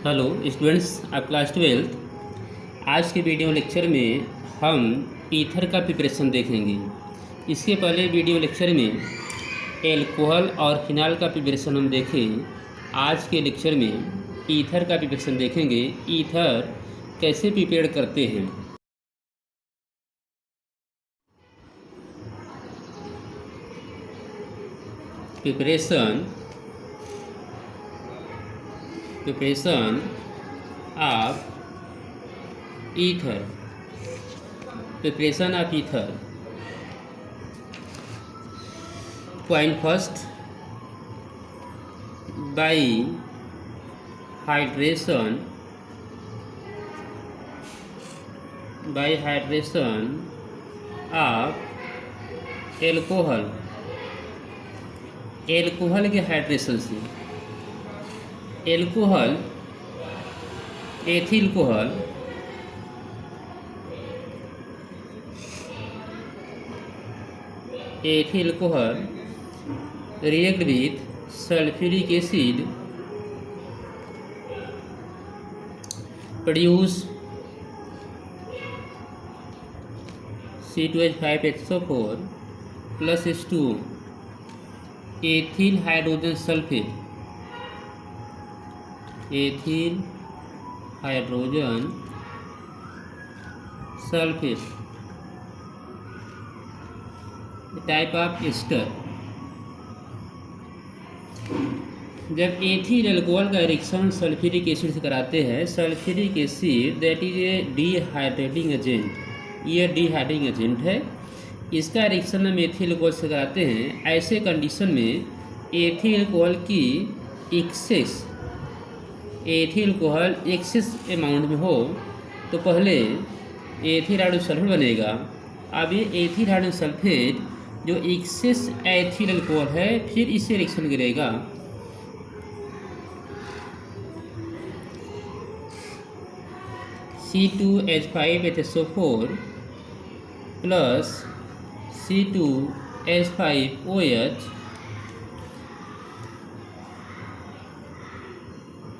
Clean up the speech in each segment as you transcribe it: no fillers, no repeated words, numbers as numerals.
Hello students of class 12। आज के video lecture में हम ईथर का प्रिपरेशन देखेंगे। इसके पहले वीडियो लेक्चर में एल्कोहल और फिनाल का प्रिपरेशन हम देखें। आज के लेक्चर में ईथर का प्रिपरेशन देखेंगे। ईथर कैसे प्रिपेयर करते हैं। Preparation of ether. Preparation of ether. Point first, by hydration of alcohol के हाइड्रेशन से alcohol ethyl alcohol react with sulfuric acid produce C2H5HO4 plus H2O ethyl hydrogen sulfate type of ester. जब ethyl alcohol का reaction sulphuric acid से कराते हैं, sulphuric acid that is a dehydrating agent, ये dehydrating agent है। इसका reaction हम ethyl alcohol से कराते हैं। ऐसे कंडीशन में एथिल अल्कोहल की एक्सेस अमाउंट में हो तो पहले एथिल हाइड्रोजन सल्फेट बनेगा। अब ये एथिल हाइड्रोजन सल्फेट जो एक्सेस एथिल अल्कोहल है फिर इससे रिएक्शन करेगा। C2H5HO4 plus C2H5OH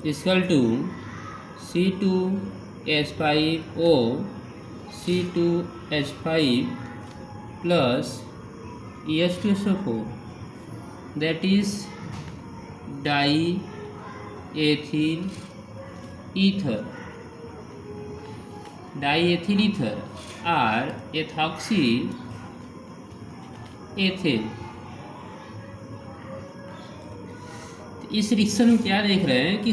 equal to C2H5O C2H5 plus H2SO4 that is diethyl ether और एथॉक्सी एथेन। इस रिएक्शन में क्या देख रहे हैं कि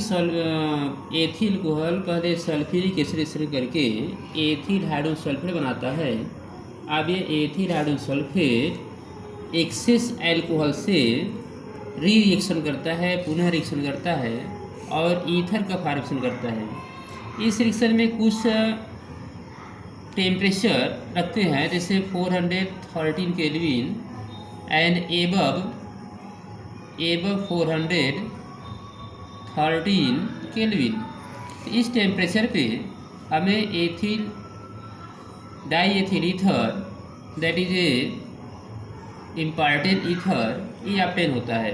एथिल अल्कोहल पहले सल्फ्यूरिक एसिड करके एथिल हाइड्रोजन सल्फेट बनाता है। अब ये ethyl hydrogen sulphate excess alcohol से रिएक्शन करता है, पुनः रिएक्शन करता है और ईथर का फॉर्मेशन करता है। इस रिएक्शन में कुछ टेम्परेचर रखते हैं, जैसे 413 केल्विन एंड एबव 413 केल्विन। तो इस टेम्परेचर पे हमें diethyl ether that is A important ether ये ऑब्टेन होता है।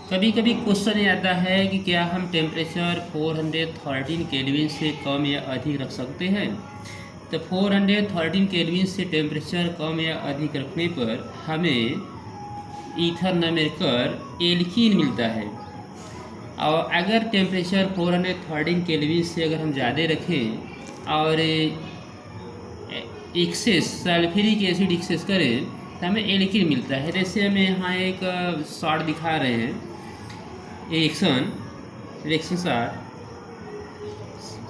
कभी कभी क्वेश्चन ये आता है कि क्या हम टेम्परेचर 413 केल्विन से कम या अधिक रख सकते हैं। तो 413 केल्विन से टेम्परेचर कम या अधिक रखने पर हमें ईथर न मिलकर एल्कीन मिलता है। और अगर टेम्परेचर 413 केल्विन से अगर हम ज़्यादा रखें और एक्सेस सल्फ्यूरिक एसिड एक्सेस करें तो हमें एल्कीन मिलता है। जैसे हमें यहाँ एक शॉर्ट दिखा रहे हैं, reaction are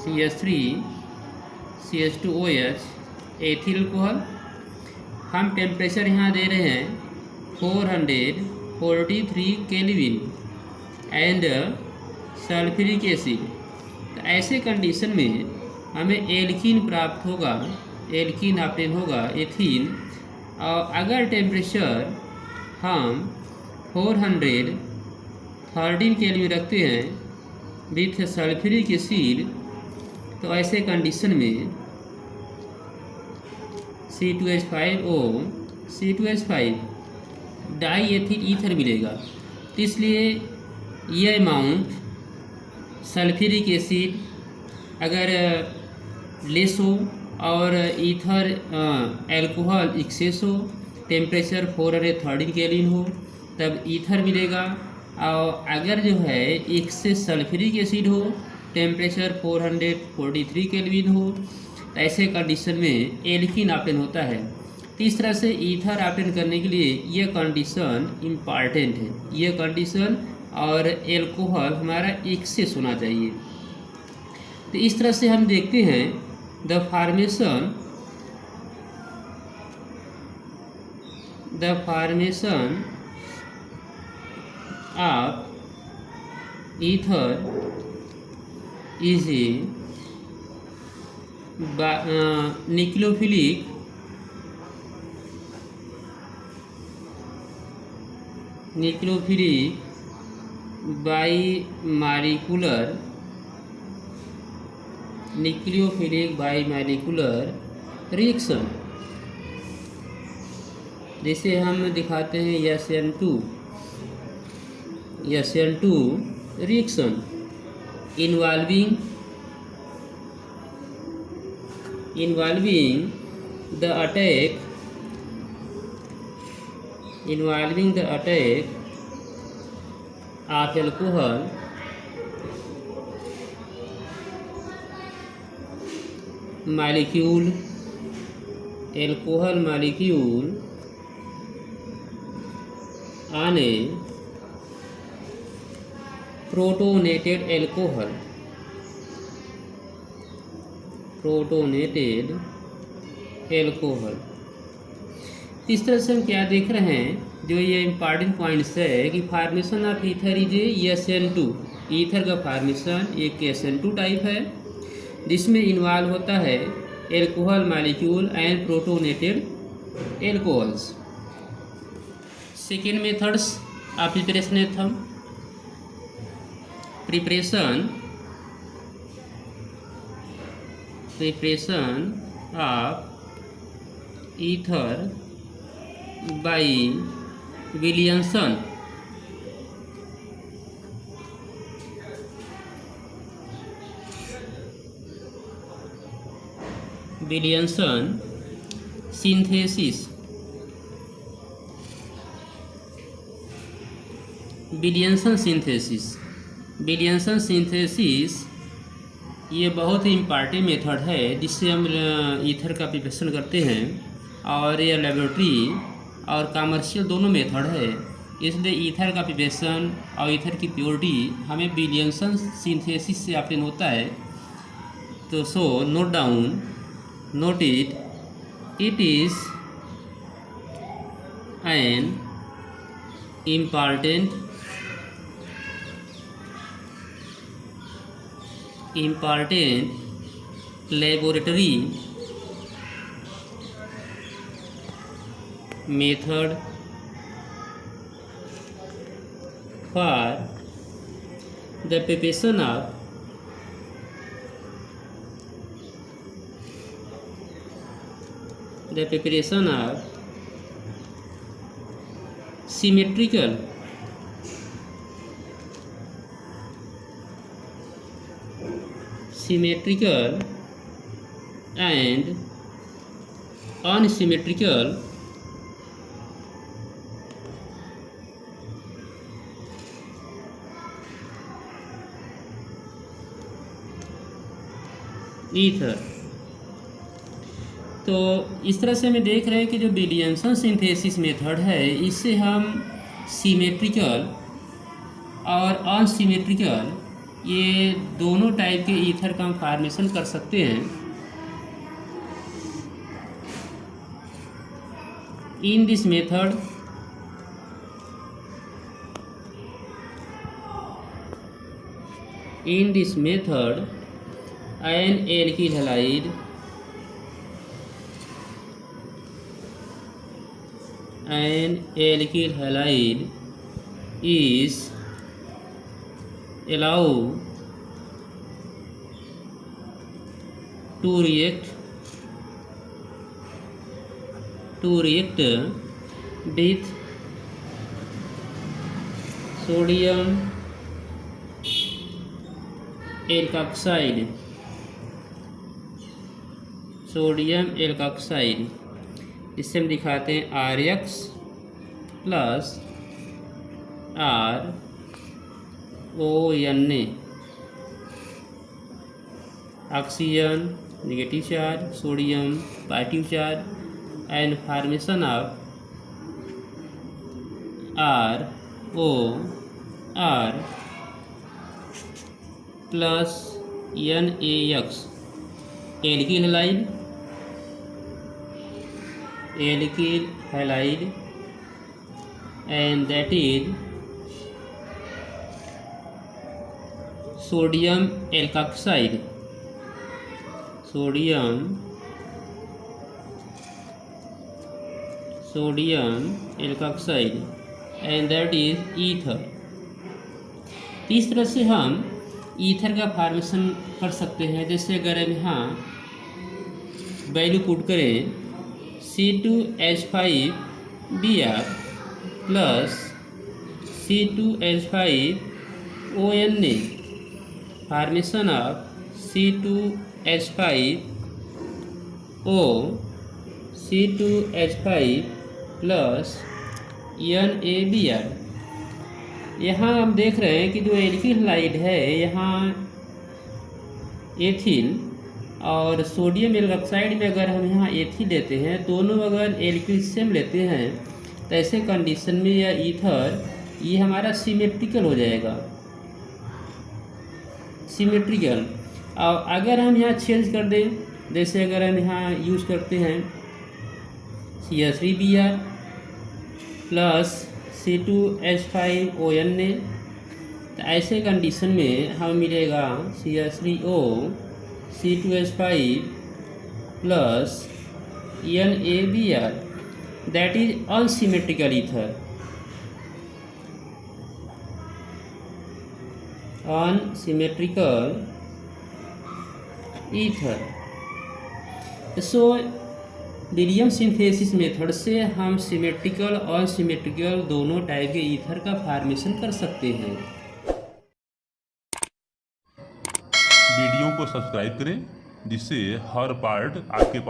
CH3CH2OH ethyl alcohol. हम टेम्परेचर यहाँ दे रहे हैं 443 केल्विन एंड सल्फ्यूरिक एसिड। तो ऐसे कंडीशन में हमें एल्कीन प्राप्त होगा, एल्कीन ऑब्टेन होगा एथीन। और अगर टेम्परेचर हम 413 केल्विन रखते हैं विथ सल्फ्यूरिक एसिड तो ऐसे कंडीशन में C2H5O C2H5 डाईएथिल ईथर मिलेगा। तो इसलिए ये अमाउंट सल्फ्यूरिक एसिड अगर लेस हो और ईथर अल्कोहल एक्सेस हो, टेम्परेचर 413 केल्विन हो, तब ईथर मिलेगा। और अगर जो है एक्सेस सल्फ्यूरिक एसिड हो, टेम्परेचर 443 केल्विन हो, तो ऐसे कंडीशन में एल्कीन ऑप्टेन होता है। तो इस तरह से ईथर ऑप्टेन करने के लिए यह कंडीशन इम्पॉर्टेंट है, यह कंडीशन, और एल्कोहल हमारा एक्सेस होना चाहिए। तो इस तरह से हम देखते हैं the formation of ether is a nucleophilic bimolecular reaction. जैसे हम दिखाते हैं SN2 reaction involving the attack of alcohol molecule on a protonated alcohol इस तरह से हम क्या देख रहे हैं, जो ये इम्पॉर्टेंट पॉइंट्स है कि formation of ether is SN2। Ether का फार्मेशन एक SN2 टाइप है, जिसमें इन्वॉल्व होता है alcohol molecule and protonated alcohols. Second methods of preparation है हम preparation of ether by Williamson. Synthesis. Williamson synthesis ये बहुत ही इम्पॉर्टेंट मेथड है, जिससे हम ईथर का प्रिपरेशन करते हैं, और ये लेबोरेटरी और कमर्शियल दोनों मेथड है। इसलिए ईथर का प्रिपरेशन और ईथर की प्योरिटी हमें विलियमसन सिंथेसिस से ऑब्टेन होता है। तो note it is an important laboratory method for the preparation of symmetrical and unsymmetrical ether. तो इस तरह से हमें देख रहे हैं कि जो विलियमसन सिंथेसिस मेथड है, इससे हम सिमेट्रिकल और अनसिमेट्रिकल ये दोनों टाइप के ईथर का हम फॉर्मेशन कर सकते हैं। In this method an alkyl halide is allowed to react with sodium alkoxide, sodium alkoxide, इससे हम दिखाते हैं RX plus RONA, oxygen negative charge, sodium positive charge, and formation of ROR plus NaX, alkyl halide, and that is sodium alkoxide, sodium alkoxide, and that is ether। इस तरह से हम ether का formation कर सकते हैं। जैसे अगर हम यहाँ वैल्यू पुट करें C2H5Br plus C2H5ONA, formation of C2H5O, C2H5 plus NaBr। यहाँ हम देख रहे हैं कि जो एल्किल हैलाइड है, यहाँ एथिल और सोडियम एल्कोक्साइड में अगर हम यहाँ एथिल लेते हैं, दोनों अगर एल्किल सेम लेते हैं तो ऐसे कंडीशन में यह ईथर ये हमारा सिमेट्रिकल हो जाएगा, सिमेट्रिकल। और अगर हम यहाँ चेंज कर दें, जैसे अगर हम यहाँ यूज़ करते हैं CH3Br प्लस C2H5ONA, तो ऐसे कंडीशन में हमें मिलेगा CH3O C2H5 plus NaBr, that is unsymmetrical ether, unsymmetrical ether. So William synthesis method से हम सिमेट्रिकल और अनसिमेट्रिकल दोनों टाइप के ईथर का फॉर्मेशन कर सकते हैं। वीडियो को सब्सक्राइब करें जिससे हर पार्ट आपके पास